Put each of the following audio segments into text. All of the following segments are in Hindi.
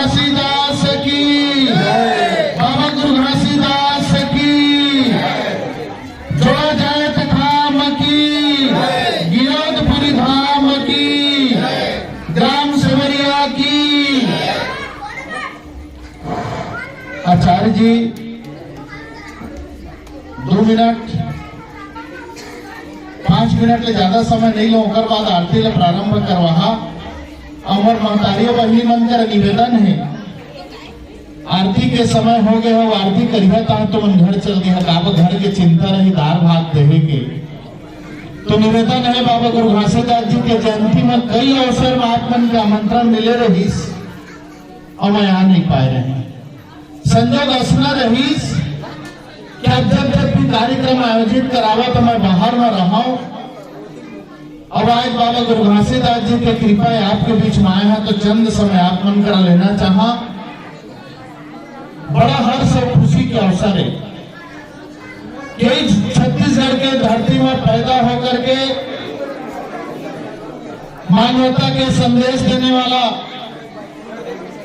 घासीदास की, बाबा गुरु घासीदास की, जोड़ा जाए धाम की, गिरधपुरी धाम की, ग्राम सेवरिया की। आचार्य जी 2 मिनट 5 मिनट ले ज्यादा समय नहीं लो, ओकर बाद आरती ले प्रारंभ करवा। अमर महतारियों बहनी मन कर निवेदन है, आरती के समय हो गए हो, आरती करिए तो मन घर चल गए काब घर के चिंता नहीं, दार भात देवे के। तो निवेदन है बाबा गुरु घासीदास जी के जयंती में कई अवसर में आप मन के आमंत्रण मिले रहीस और मैं आ नहीं पाए रहे। संजोग असना रहीस कि अब जब भी कार्यक्रम आयोजित करावा तो मैं बाहर में रहा हूं। अब आज बाबा गुरु घासीदास जी की कृपा है आपके बीच में आया है, तो चंद समय आप मन करा लेना चाहा। बड़ा हर्ष और खुशी के अवसर है कि छत्तीसगढ़ के धरती में पैदा होकर के मानवता के संदेश देने वाला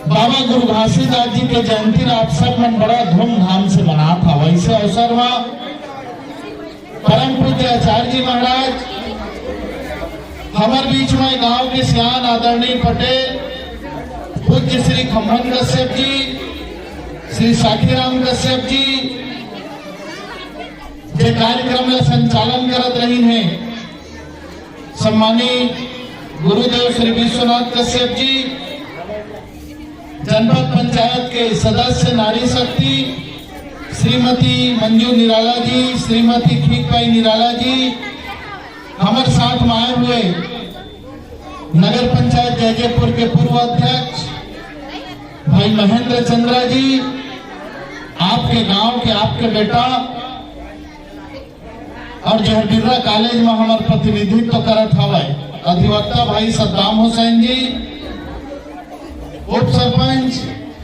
बाबा गुरु घासीदास जी के जयंती आप सब मन बड़ा धूमधाम से मना था। वैसे अवसर में परम पूज्य आचार्य जी महाराज हमारे बीच में गांव के सियान आदरणीय पटेल पूज्य श्री खम्भन कश्यप जी, श्री साखीराम कश्यप जी जे कार्यक्रम में संचालन करत रही हैं, सम्मानीय गुरुदेव श्री विश्वनाथ कश्यप जी, जनपद पंचायत के सदस्य नारी शक्ति श्रीमती मंजू निराला जी, श्रीमती खीकबाई निराला जी, हमारे साथ में आए हुए नगर पंचायत जयजयपुर के पूर्व अध्यक्ष भाई महेंद्र चंद्रा जी, आपके गांव के आपके बेटा और जो बिरला कॉलेज में हमारे प्रतिनिधित्व करत हवा अधिवक्ता भाई सद्दाम हुसैन जी, उप सरपंच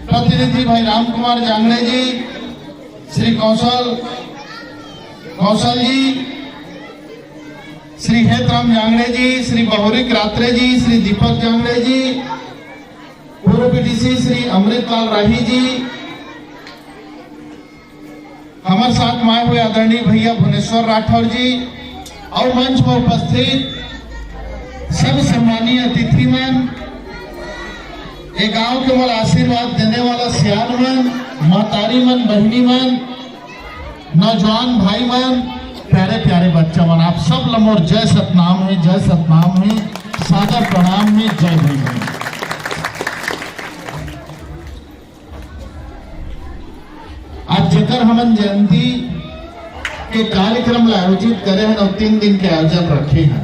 प्रतिनिधि भाई राम कुमार जांगड़े जी, श्री कौशल जी, श्री हेतराम जांगड़े जी, श्री बहुरिक रात्रे जी, श्री दीपक जांगड़े जी, पूर्व बीडीसी श्री अमृतलाल राही जी, हमारे साथ में आए हुए आदरणीय भैया भुवनेश्वर राठौर जी और मंच पर उपस्थित सब सम्मानीय अतिथि मन, ये गांव के मोल आशीर्वाद देने वाला सियान मन, महतारी मन, बहनी मन, नौजवान भाई मन, प्यारे प्यारे बच्चा मन, आप सब लमोर जय सतनाम है, जय सतनाम है, सादर प्रणाम है, जय भीम। आज जेकर हमन जयंती के कार्यक्रम आयोजित करे हैं और 3 दिन के आयोजन रखे हैं।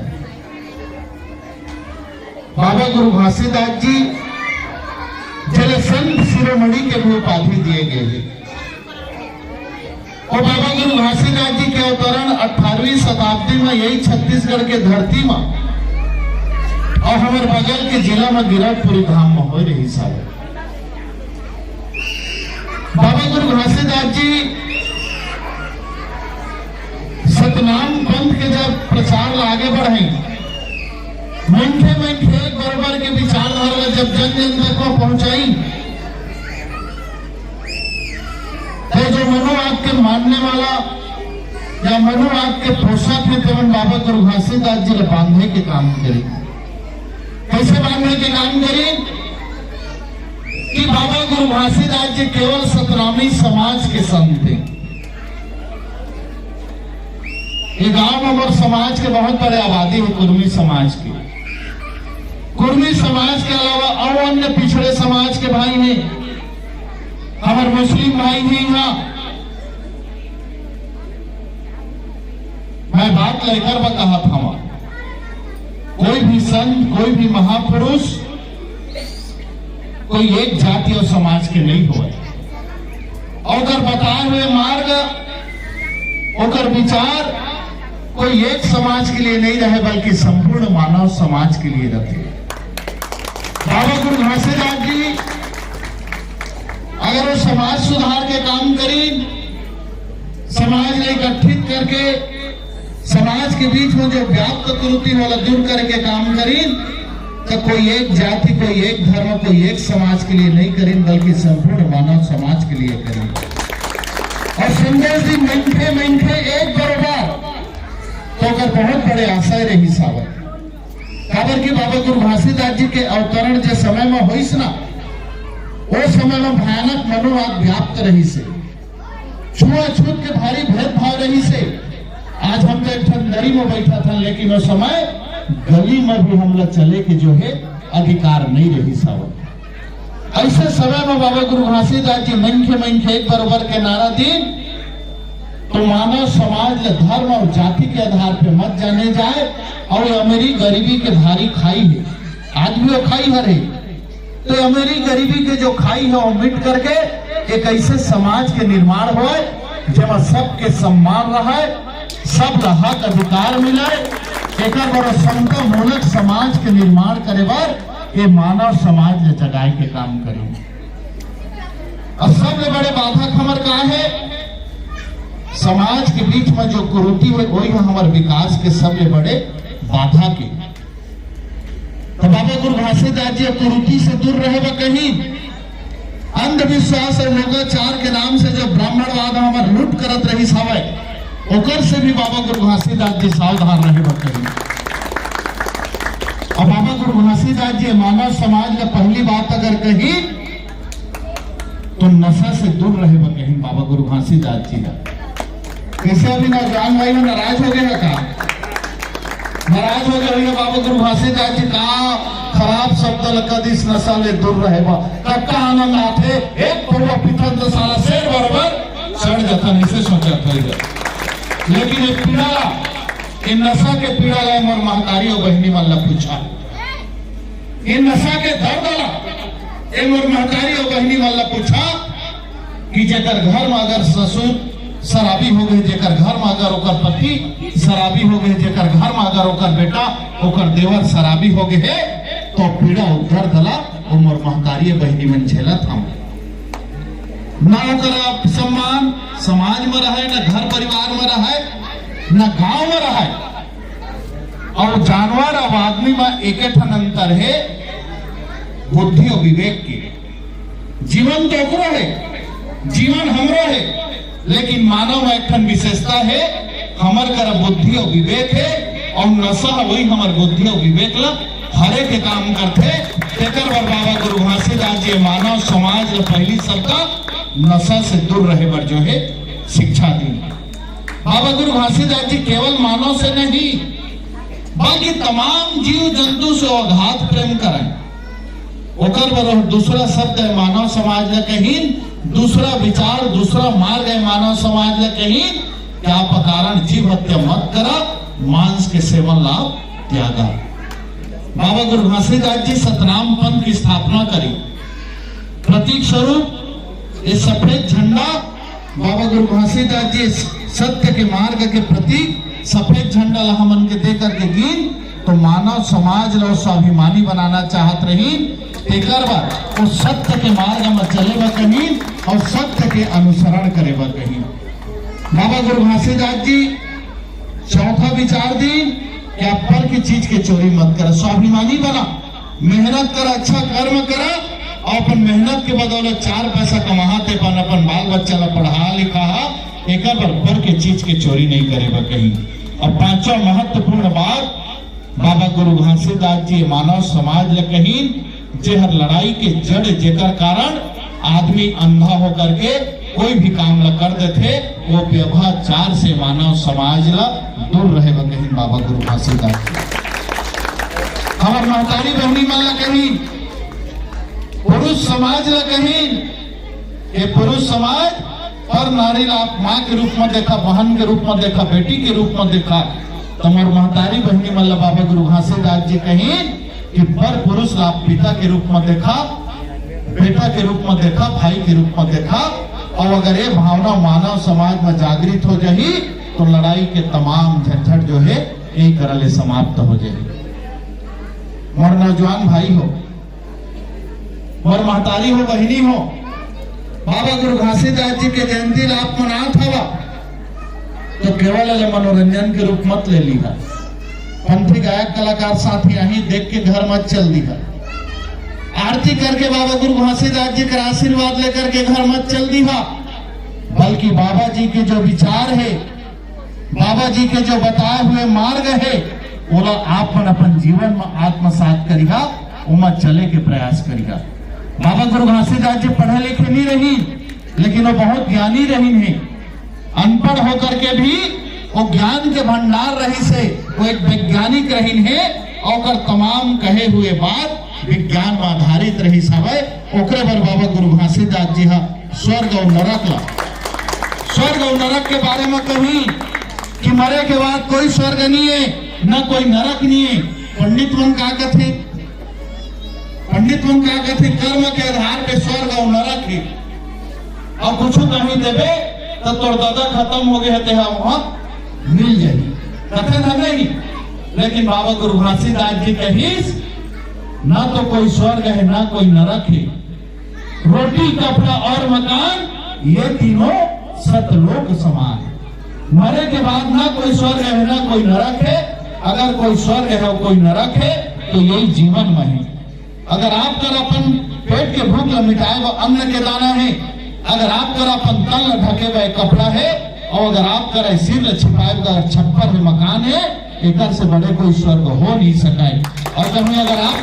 बाबा गुरु घासीदास जी जल संत शिरोमणि के भी उपाधि दिए गए हैं और बाबा गुरु घासीदास जी के अवतरण 18वीं शताब्दी में यही छत्तीसगढ़ के धरती में और हमारे बगल के जिला में गिरधपुरी धाम में हो रही साल। बाबा गुरु घासीदास जी सतनाम पंथ के जब प्रचार ला आगे बढ़े, मंठे एक बराबर के विचारधारा जब जन जन तक को पहुंचाई, तो जो मनोवाद के मानने वाला या मनोवाद के पोषक है केवल बाबा गुरु घासीदास जी ने बांधने के काम करे। कैसे बांधने के काम करे कि बाबा गुरु घासीदास जी केवल सतनामी समाज के संत थे। ये गांव में समाज के बहुत बड़े आबादी है, कुर्मी समाज की। कुर्मी समाज के अलावा और अन्य पिछड़े समाज के भाई हैं, हमारे मुस्लिम भाई हैं। यहाँ मैं बात लेकर बता था, कोई भी संत, कोई भी महापुरुष कोई एक जाति और समाज के नहीं हुए। और बताए हुए मार्ग और विचार कोई एक समाज के लिए नहीं रहे बल्कि संपूर्ण मानव समाज के लिए रहते। बाबा गुरु घासीदास जी अगर वो समाज सुधार के काम करें, समाज ने इकट्ठित करके समाज के बीच में जो व्याप्त त्रुटि वाला दूर करके काम करें, तो कोई एक जाति, कोई एक धर्म, कोई एक समाज के लिए नहीं करें, बल्कि संपूर्ण मानव समाज के लिए करें। और संदेश दी मंठे मंठे एक बराबर तो अगर बहुत बड़े आशय रही सावर काबर की बाबा गुरु घासीदास जी के अवतरण जो समय में होइस ना, वो समय में भयानक मनोवाद व्याप्त रही से, छुआछूत के भारी भेदभाव रही से। आज हम तो एक दरी में बैठा था, लेकिन वो समय गली में भी हम लोग चले के जो है अधिकार नहीं रही सावर। ऐसे समय में बाबा गुरु घासीदास जी मंखे एक बराबर के नारा दी, तो मानव समाज धर्म और जाति के आधार पे मत जाने जाए। और अमीरी गरीबी के भारी खाई है, आज भी वो खाई हरे, तो अमीरी गरीबी के जो खाई है वो मिट करके एक ऐसे समाज के निर्माण हो जहाँ सबके सम्मान रहा, सब हक अधिकार मिले। एक बड़ा समता मूलक समाज के निर्माण करे बार ये मानव समाज ले जगाए के काम करे। और सबसे बड़े बाधा खबर का है, समाज के बीच में जो कुरीति है वही हमारे विकास के सबसे बड़े बाधा के। तो बाबा गुरु घासीदास जी कुरीति से दूर रहे व कहीं अंधविश्वास और लोकाचार के नाम से जो ब्राह्मणवाद हमारे लूट करत रही सावे, ओकर से भी बाबा गुरु घासीदास जी सावधान रहे व कहीं। और बाबा गुरु घासीदास जी मानव समाज का पहली बात अगर कही तो नशा से दूर रहे व कहीं बाबा गुरु घासीदास जी का। कैसे अभी नौजवान भाई नाराज हो गए का, नाराज हो गए बाबा गुरु घासीदास जी का खराब शब्द लकदिस नशा ले दूर रहे बा कक्का आनंद आथे एक पौवा पिथन तो साला शेर बराबर सड़ जाता, नहीं से सोचा था। लेकिन एक पीड़ा, इन नशा के पीड़ा ला मोर महतारी और बहनी वाला पूछा, इन नशा के दर्द ला ए मोर महतारी और बहनी वाला पूछा कि जेकर घर में अगर ससुर शराबी हो गए, जेकर घर में अगर ओकर पति शराबी हो गए, जेकर घर में अगर ओकर बेटा ओकर देवर शराबी हो गए, तो पीड़ा उधर दला उमर महतारी बहनी मन झेलत हम ना ओकर सम्मान समाज में रहे, न घर परिवार में रहे, न गांव में रहे। और जानवर और आदमी में एक ठन अंतर है, बुद्धि और विवेक के। जीवन तो ओकरो है, जीवन हमरो है, लेकिन मानव में एक ठन विशेषता है, हमर कर बुद्धि और विवेक है। और नशा वही हमार बुद्धि और विवेक ला हरे के काम करते। तेकर बर बाबा गुरु घासीदास जी मानव समाज ला पहली शब्द नशा से दूर रहे बर जो है शिक्षा दी। बाबा गुरु घासीदास जी केवल मानव से नहीं बल्कि तमाम जीव जंतु से अगाध प्रेम करें। ओकर बर दूसरा शब्द है मानव समाज ला कहीं, दूसरा विचार दूसरा मार्ग है मानव समाज ला कहीं क्या कारण जीव हत्या मत करा, मांस के सेवन लाभ त्यागा। बाबा गुरु घासीदास जी सतनाम पंथ की स्थापना करी। प्रतीक स्वरूप ये सफेद झंडा बाबा गुरु घासीदास जी सत्य के मार्ग के प्रतीक सफेद झंडा ला हमन के दे करके गिन तो मानव समाज ला स्वाभिमानी बनाना चाहत रही। तेकर बार उस सत्य के मार्ग में चले व कहीं और सत्य के अनुसरण करे व कहीं। बाबा गुरु घासीदास जी चौथा विचार दी कि आप पर की चीज के चोरी मत करा, स्वाभिमानी बना, मेहनत करा, अच्छा कर्म करा और अपन मेहनत के बदौलत चार पैसा कमाते अपन बाल बच्चा ला पढ़ा लिखा, एक पर के चीज के चोरी नहीं करे व कहीं। और पांचवा महत्वपूर्ण बात बाबा गुरु घासीदास जी मानव समाज ला कहीं जेहर लड़ाई के जड़ जेकर कारण आदमी अंधा होकर के कोई भी काम ला कर देते, वो व्यवहार से मानव समाज ला दूर रहे व कहीं बाबा गुरु घासीदास। हमार महतारी बहनी मन ला कहीं, पुरुष समाज ला कहीं, ये पुरुष समाज पर नारी ला माँ के रूप में देखा, बहन के रूप में देखा, बेटी के रूप में देखा। तुम्हार महतारी बहनी मन ला बाबा गुरु घासीदास जी कहीं कि पर पुरुष ला पिता के रूप में देखा, बेटा के रूप में देखा, भाई के रूप में देखा। और अगर ये भावना मानव समाज में जागृत हो जाही तो लड़ाई के तमाम झंझट जो है एक तरह समाप्त हो जाए। मोर नौजवान भाई हो, मोर महतारी हो, बहनी हो, बाबा गुरु घासीदास जी के जयंती आप मनात हवा तो केवल मनोरंजन के रूप मत ले लीहा। पंथी गायक कलाकार साथी यही देख के घर मत चल दी है। आरती करके बाबा गुरु घासीदास जी का आशीर्वाद लेकर के घर मत चल दी है, बल्कि बाबा जी के जो विचार है, बाबा जी के जो बताए हुए मार्ग है, वो आप अपन जीवन में आत्मसात करिएगा, उमा चले के प्रयास करिएगा। बाबा गुरु घासीदास जी पढ़े लिखे नहीं रही, लेकिन वो बहुत ज्ञानी रही है। अनपढ़ होकर के भी वो ज्ञान के भंडार रही से वो एक वैज्ञानिक रही है, और तमाम कहे हुए बात विज्ञान में आधारित रही सब। ओकरे पर बाबा गुरु घासीदास जी हा स्वर्ग और नरक ला, स्वर्ग और नरक के बारे में कही कि मरे के बाद कोई स्वर्ग नहीं है, न कोई नरक नहीं है। पंडित मन का कहते, पंडित मन का कहते कर्म के आधार पे स्वर्ग और नरक है। और कुछ कहीं देवे तो तोर दादा खत्म हो गए थे, वहां मिल जाएगी, कथन है नहीं। लेकिन बाबा गुरु घासीदास जी कहीस ना तो कोई स्वर्ग है ना कोई नरक है। रोटी कपड़ा और मकान ये तीनों सतलोक समान है। मरे के बाद ना कोई स्वर्ग है ना कोई नरक है। अगर कोई स्वर्ग है और कोई नरक है तो यही जीवन में है। अगर आप कर अपन पेट के भूख मिटाए वो अन्न के दाना है, अगर आप कर अपन तल ढके हुए कपड़ा है, और अगर आप कर सिर छिपाए हुआ छप्पर में मकान है, एक से बड़े कोई स्वर्ग हो नहीं सका। और कहीं अगर आप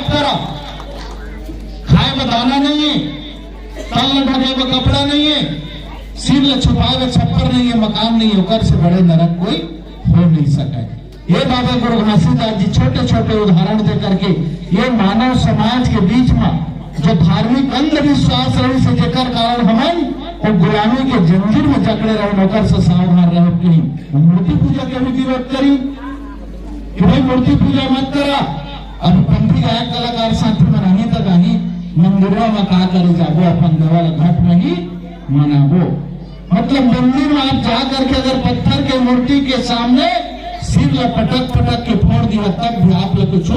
करा खाए में दाना नहीं है, तल ढके हुए कपड़ा नहीं है, सिर छुपाए हुए छप्पर नहीं है, मकान नहीं है, ओकर से बड़े नरक कोई हो नहीं सका। ये बाबा गुरु घासीदास जी छोटे छोटे उदाहरण दे करके ये मानव समाज के बीच में जो धार्मिक अंधविश्वास रही से जेकर कारण हम और गुलामी के जंजीर में जकड़े रहे, नौकर से सावधान रहे। कहीं मूर्ति पूजा के भी विरोध करी कि भाई मूर्ति पूजा मत करा। अब पंथी गायक कलाकार साथी में नहीं तक नहीं मंदिरों में का करे जाबो, अपन देवल घाट में ही मनाबो। मतलब मंदिर में आप जा करके अगर पत्थर के मूर्ति के सामने सिर पटक पटक के फोड़ दिया तब भी आप लोग कुछ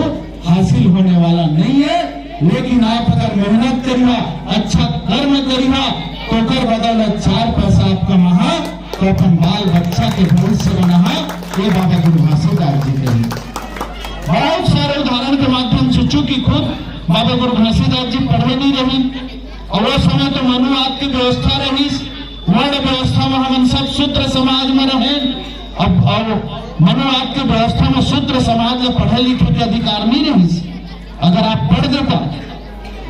हासिल होने वाला नहीं है। लेकिन आप अगर मेहनत करिए, अच्छा कर्म करिए, तो कर बदल 4 पैसा आप कमा तो अपन बाल बच्चा के भविष्य बना। ये बाबा गुरु घासीदास जी कही बहुत सारे उदाहरण के माध्यम से, चूंकि खुद बाबा गुरु घासीदास जी पढ़े नहीं रही और वो समय तो मनुवाद की व्यवस्था रही, वर्ण व्यवस्था में हम सब शूद्र समाज में रहे। अब मनुवाद की व्यवस्था में शूद्र समाज में पढ़े लिखे के अधिकार नहीं रही। अगर आप पढ़ देता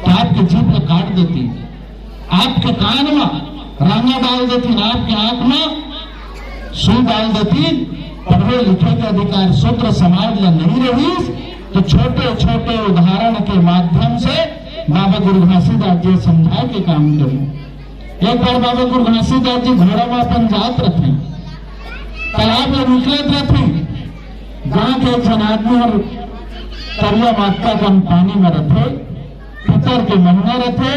तो आपके जीभ काट देती, आपके कान में रांगा डाल देती, आपके आंख में सू डाल देती। पढ़े लिखे के अधिकार शूद्र समाज में नहीं रही। तो छोटे छोटे उदाहरण के माध्यम से बाबा गुरु घासीदास जी समझा के काम करें। एक बार बाबा गुरु घासीदास जी घोड़ा में अपन जात रहे, तालाब में निकलत रहते, गांव के एक जन आदमी और तरिया माता का पानी में रखे, पितर के महीना रखे,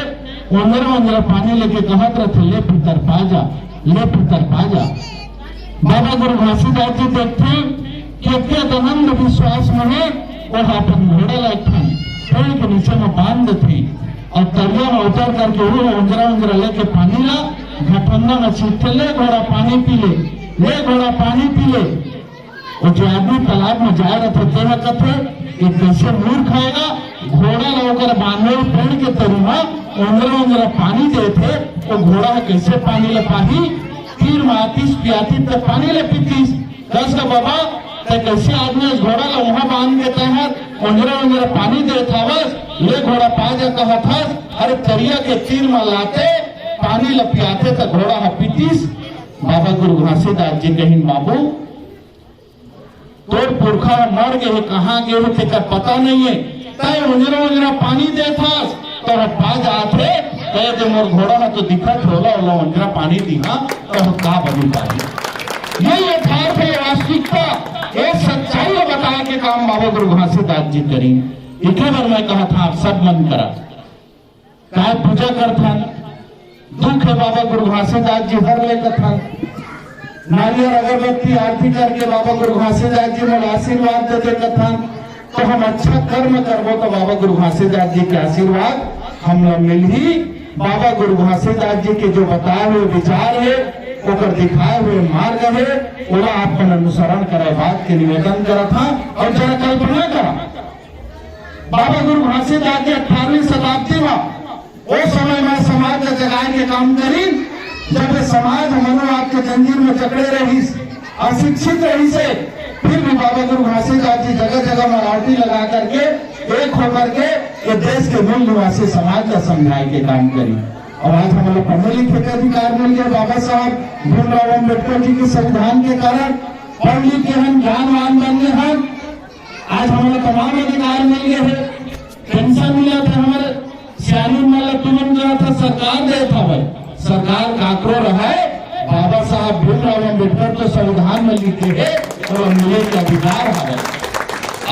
उंगरा पानी लेके कहत रहे, ले पितर पाजा, ले पितर पाजा। बाबा गुरु घासीदास जी देखते कि आनंद विश्वास में है, और अपन घोड़ा लाइक पेड़ के नीचे में बांध देते और तरिया में उतर करके वो उंगरा लेके पानी ला घटना में छीटते, ले घोड़ा पानी पी ले, ले घोड़ा पानी पी ले। और जो आदमी तालाब में जा रहे थे तेरा कथे कि कैसे मूर्ख खाएगा, घोड़ा लाकर बांधे पेड़ के तरीमा उंगरा पानी देते, तो घोड़ा कैसे पानी ले पाही, तीर मातीस पियाती तो पानी ले पीतीस। दस का बाबा तो कैसे आदमी उस घोड़ा ला वहां बांध देते हैं, उंगरा पानी देता बस, ले घोड़ा पा जा कहा था। अरे तरिया के तीर में लाते पानी ले पियाते तो घोड़ा हा पीतीस। बाबा गुरु घासीदास जी कहीं बाबू तोर पुरखा मर गए, कहाँ गए तेकर पता नहीं है, तय उंगरा पानी देता तो पा जाते, कहे मोर घोड़ा है तो दिक्कत होला उंगरा पानी दिखा तो का बनी पाई। ये यथार्थ है, वास्तविकता, ये सच्चाई बताए के काम बाबा गुरु घासीदास जी करी। एक बार मैं कहा था आप सब मन करा काय पूजा करता, दुख है बाबा गुरु घासीदास जी हर लेकर था। नारियल अगरबत्ती आरती करके बाबा गुरु घासीदास जी मोल आशीर्वाद देते कथा। तो हम अच्छा कर्म करबो तो बाबा गुरु घासीदास जी के आशीर्वाद हम लोग मिल ही। बाबा गुरु घासीदास जी के जो बताए हुए विचार है ओकर दिखाए हुए मार्ग है ओला आपन अनुसरण करे बात के निवेदन करा था। और जरा कल्पना करा बाबा गुरु घासीदास जी 18वीं शताब्दी में वो समय में समाज के जगाए के काम करी जब समाज मनोवाद के जंजीर में जकड़े रही अशिक्षित रही से फिर भी बाबा गुरु घासीदास जी जगह जगह मराठी लगा करके एक होकर के ये देश के मूल निवासी समाज का समझाए के काम करी। और आज हम लोग पढ़ने लिखे के अधिकार मिल गया बाबा साहब भीमराव अम्बेडकर जी के संविधान के कारण पढ़ लिख के हम ज्ञानवान बन गए हैं। आज हमारे तमाम अधिकार मिल गए हैं, पेंशन मिला था, हमारे सियानी मतलब तुमन कहा था सरकार दे था भाई सरकार काकरो रहा है। बाबा साहब भीमराव अम्बेडकर तो संविधान में लिखे है और मिले के अधिकार है।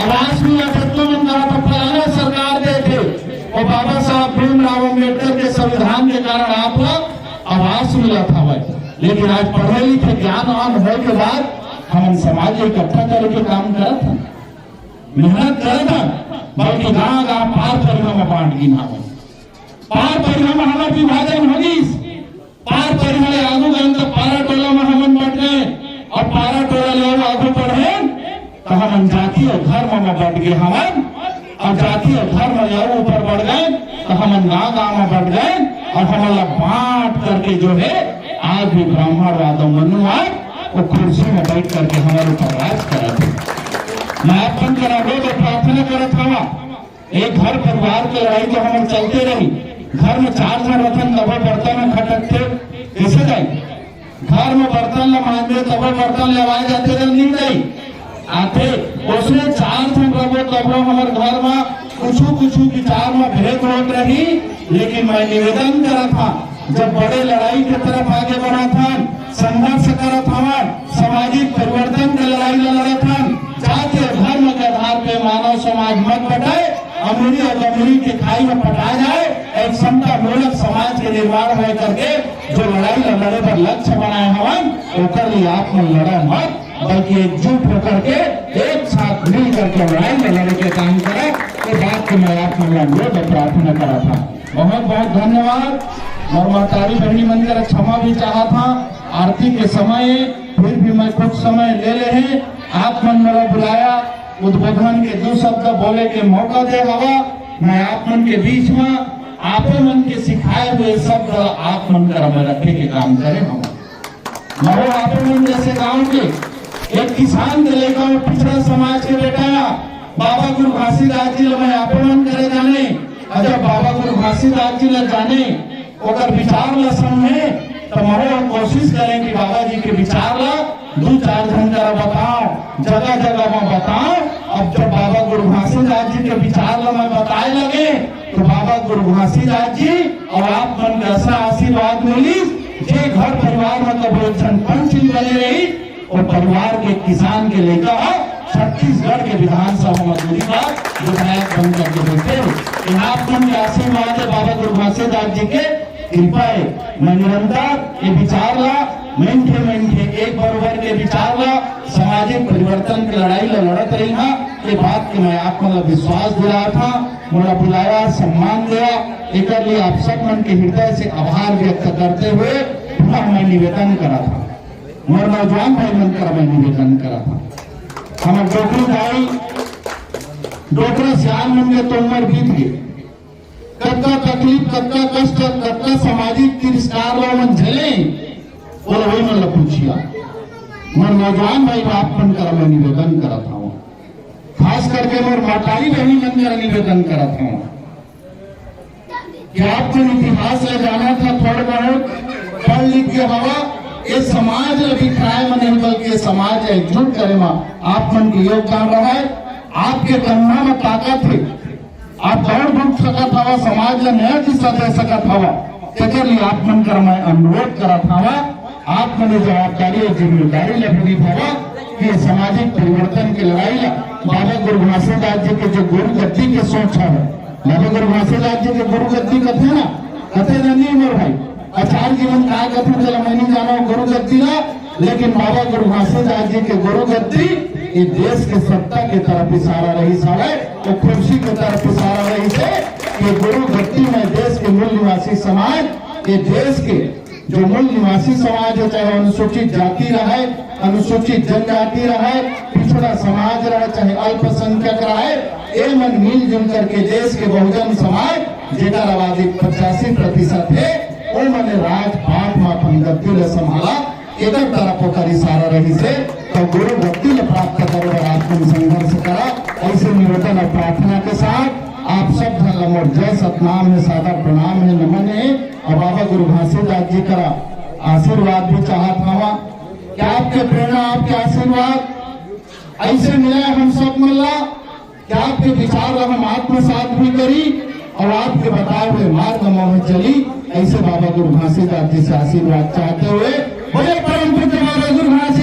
आवास मिला था तुमन कहा था फलाना सरकार दे थे और बाबा साहब भीमराव अम्बेडकर के संविधान के कारण आप लोग आवास मिला था भाई। लेकिन आज पढ़े लिखे ज्ञानवान होने के बाद हम समाज इकट्ठा करके काम करत हैं, मेहनत करत हैं, बल्कि गाँव गाँव पार परिणाम बांट गिना पार परिणाम हमारा विभाजन होगी पार परिणाम आगू गए तो पारा टोला में हम बढ़ गए और पारा टोला ले आगू बढ़े तो हम जाति और धर्म में बढ़ गए हम और जाति और धर्म ले ऊपर बढ़ गए तो हम गाँव गाँव में बढ़ गए और हमारा बांट करके जो है आज भी ब्राह्मणवाद और मनुवाद वो कुर्सी में बैठ करके हमारे ऊपर राज करा थे। मैं अपन करा दो तो प्रार्थना करत हवा एक घर परिवार की लड़ाई जो हमारे चलते रही घर में 4 जन रखन तब बर्तन में खटक थे कैसे गई घर में बर्तन ल मांगे तब बर्तन लेवाए जाते रहे नहीं गई आते उसने 4 जन रहो तब हमारे घर में कुछ विचार में भेद होत रही। लेकिन मैं निवेदन करा था जब बड़े लड़ाई की तरफ आगे बढ़ा था संघर्ष करा था सामाजिक परिवर्तन की लड़ाई लड़ा था जाति और धर्म के आधार पे मानव समाज मत बटाए अमीरी और गमीरी के खाई में पटा जाए एक समता मूलक समाज के निर्माण हो करके जो लड़ाई लड़े पर लक्ष्य बनाए हवन होकर लिए आप में लड़ा मत बल्कि एकजुट होकर के एक साथ मिल करके लड़ाई लड़ने के काम करे। तो बात को मैं आप अनुरोध प्रार्थना करा था। बहुत बहुत धन्यवाद। और महतारी बहनी मंदिर क्षमा भी चाहा था आरती के समय फिर भी मैं कुछ समय ले रहे आप मन मेरा बुलाया उद्बोधन के 2 शब्द बोले के मौका दे हवा मैं आप मन के बीच में आप मन के सिखाए हुए शब्द आप मन कर में रखे के काम करे। हम मरो आप मन जैसे गांव के एक किसान के लेकर पिछड़ा समाज के बेटा बाबा गुरु घासीदास जी मैं आप मन करे जाने अजब बाबा गुरु घासीदास जी ल जाने ओकर विचार ल समझे तो मरो कोशिश करें कि बाबा जी के विचार ला 2-4 जन का बताओ जगह जगह में बताओ। अब जब बाबा गुरु घासीदास जी के विचार ला मैं बताए लगे तो बाबा गुरु घासीदास जी और आप मन का ऐसा आशीर्वाद मिली जे घर परिवार में कभी जन पंचील बने रही और परिवार के किसान के लेकर छत्तीसगढ़ के विधानसभा में दूरी बात विधायक बन करके बैठे आप मन के आशीर्वाद है बाबा गुरु घासीदास जी के कृपा है। मैं निरंतर ये विचार ला मेंढे एक बराबर के विचार ला सामाजिक परिवर्तन की लड़ाई ला लड़त रही है। ये बात के मैं आप मतलब विश्वास दिलाया था मोला बुलाया सम्मान दिया एक लिए आप सब मन के हृदय से आभार व्यक्त करते हुए मैं निवेदन करा था मोर नौजवान भाई मन कर मैं निवेदन करा था हमारे डोकरी भाई डोकरा सियान मन के तो उम्र बीत गई कत्ता तकलीफ कत्ता कष्ट कत्ता सामाजिक तिरस्कार मन झेले वो वही मन पूछिया मोर नौजवान भाई बाप मन कर मैं निवेदन करा था खास करके मोर मातारी बहनी मन कर निवेदन करा था कि आपको इतिहास ले जाना था थोड़ा बहुत पढ़ लिख के हवा ये समाज अभिप्राय में नहीं बल्कि समाज एकजुट करे में आप मन के योगदान रहा है। आपके कंधा में ताकत है आप दौड़ बुट सकत हवा समाज ला नया दिशा दे सकत हवा तेकर लिए आप मन कर मैं अनुरोध करत हवा आप मन जवाबदारी और जिम्मेदारी ले हवा कि सामाजिक परिवर्तन की लड़ाई ला बाबा गुरु घासीदास जी के जो गुरु गद्दी के सोच है बाबा गुरु घासीदास जी के गुरु गद्दी कथे ना कथे नहीं मोर भाई आचार्य जीवन का कथे चला मैं नहीं जाना गुरु गद्दी ला लेकिन बाबा गुरु घासीदास जी के गुरु गद्दी ये देश के सत्ता की तरफ इशारा रही सारे तो कुर्सी की तरफ इशारा रही से कि गुरु गद्दी में देश के मूल निवासी समाज ये देश के जो मूल निवासी समाज है, चाहे अनुसूचित जाति रहे, अनुसूचित जनजाति रहे, पिछड़ा समाज रहे, चाहे अल्पसंख्यक रहे, ये मन मिलजुल करके देश के बहुजन समाज जेकर आबादी 85% है, वो मैंने राजपाट में अपन गद्दी ले संभाला। एक तरफ ओकर इशारा रही से तो गुरु गद्दी ले प्राप्त करे और आत्म संघर्ष करा। ऐसे निवेदन और प्रार्थना के साथ आप सब धन मोर जय सतनाम है, सादर प्रणाम है, नमन है। और बाबा गुरु घासीदास जी का आशीर्वाद भी चाहत हवा कि आपके प्रेरणा, आपके आशीर्वाद ऐसे मिले हम सब मिला कि आपके विचार हम आत्मसात भी करी और आपके बताए हुए मार्ग में चली। ऐसे बाबा गुरु घासीदास जी से आशीर्वाद चाहते हुए बोले परम पूज्य बाबा गुरु घासीदास